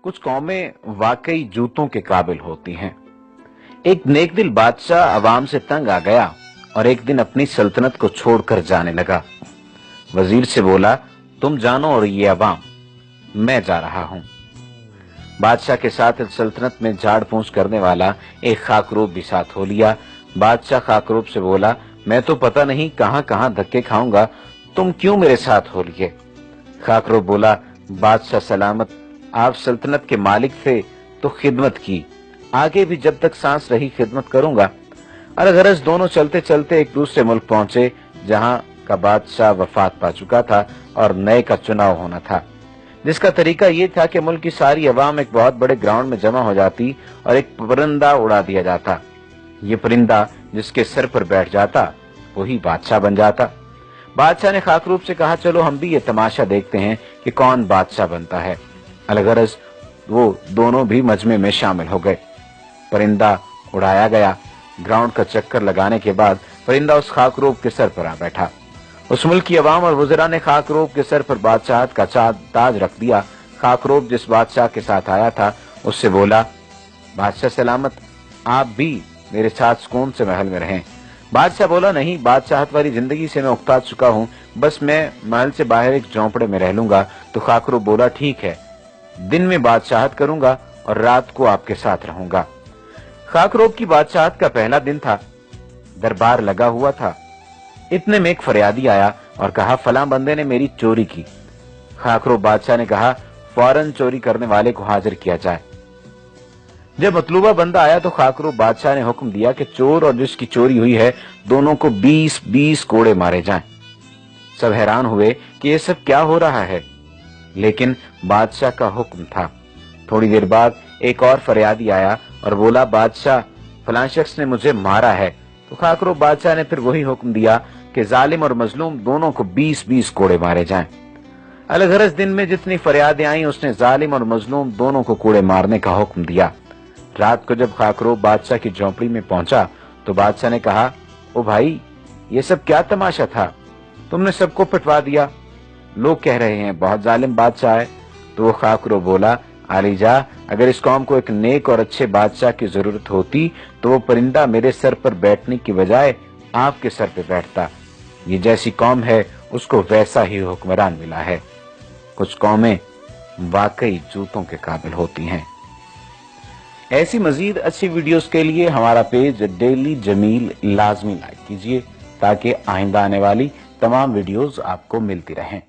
कुछ कौमें वाकई जूतों के काबिल होती हैं। एक नेक दिल बादशाह अवाम से तंग आ गया और एक दिन अपनी सल्तनत को छोड़कर जाने लगा। वजीर से बोला, तुम जानो और ये अवाम, मैं जा रहा हूं। बादशाह के साथ सल्तनत में झाड़ फूंस करने वाला एक खाकरूब भी साथ हो लिया। बादशाह खाकरूब से बोला, मैं तो पता नहीं कहां कहां धक्के खाऊंगा, तुम क्यों मेरे साथ हो लिए? खाकरूब बोला, बादशाह सलामत, आप सल्तनत के मालिक थे तो खिदमत की, आगे भी जब तक सांस रही खिदमत करूंगा। अलगरज दोनों चलते चलते एक दूसरे मुल्क पहुंचे जहां का बादशाह वफात पा चुका था और नए का चुनाव होना था, जिसका तरीका ये था कि मुल्क की सारी अवाम एक बहुत बड़े ग्राउंड में जमा हो जाती और एक परिंदा उड़ा दिया जाता। ये परिंदा जिसके सर पर बैठ जाता वही बादशाह बन जाता। बादशाह ने खाकरूब से कहा, चलो हम भी ये तमाशा देखते हैं कि कौन बादशाह बनता है। अलगरज वो दोनों भी मजमे में शामिल हो गए। परिंदा उड़ाया गया। ग्राउंड का चक्कर लगाने के बाद परिंदा उस खाकरूब के सर पर आ बैठा। उस मुल्क की अवाम और वज़रा ने खाकरूब के सर पर बादशाहत का ताज रख दिया। खाकरूब जिस बादशाह के साथ आया था उससे बोला, बादशाह सलामत, आप भी मेरे साथ सुकून से महल में रहें। बादशाह बोला, नहीं, बादशाहत वाली जिंदगी से मैं उकता चुका हूँ, बस मैं महल से बाहर एक झोंपड़े में रह लूंगा। तो खाकरूब बोला, ठीक है, दिन में बादशाहत करूंगा और रात को आपके साथ रहूंगा। खाकरूब की बादशाहत का पहला दिन था। दरबार लगा हुआ था। इतने में एक फरियादी आया और कहा, फलां बंदे ने मेरी चोरी की। खाकरूब बादशाह ने कहा, फौरन चोरी करने वाले को हाजिर किया जाए। जब मतलूबा बंदा आया तो खाकरूब बादशाह ने हुक्म दिया कि चोर और जिसकी चोरी हुई है दोनों को 20-20 कोड़े मारे जाएं। सब हैरान हुए कि ये सब क्या हो रहा है, लेकिन बादशाह का हुक्म था। थोड़ी देर बाद एक और फरियादी आया और बोला, बादशाह, फलां शख्स ने मुझे मारा है। तो खाकरूब बादशाह ने फिर वही हुक्म दिया कि जालिम और मजलूम दोनों को 20-20 कोड़े मारे जाएं। अलगरज दिन में जितनी फरियादें आई उसने जालिम और मजलूम दोनों को कोड़े मारने का हुक्म दिया। रात को जब खाकरूब बादशाह की झोंपड़ी में पहुंचा तो बादशाह ने कहा, ओ भाई, ये सब क्या तमाशा था, तुमने सबको पिटवा दिया। लोग कह रहे हैं बहुत जालिम बादशाह है। तो वो खाकरूब बोला, आलीजा, अगर इस कौम को एक नेक और अच्छे बादशाह की जरूरत होती तो वो परिंदा मेरे सर पर बैठने की बजाय आपके सर पर बैठता। ये जैसी कौम है उसको वैसा ही हुक्मरान मिला है। कुछ कौमें वाकई जूतों के काबिल होती हैं। ऐसी मजीद अच्छी वीडियोस के लिए हमारा पेज डेली जमील लाजमी लाइक कीजिए ताकि आइंदा आने वाली तमाम वीडियोस आपको मिलती रहें।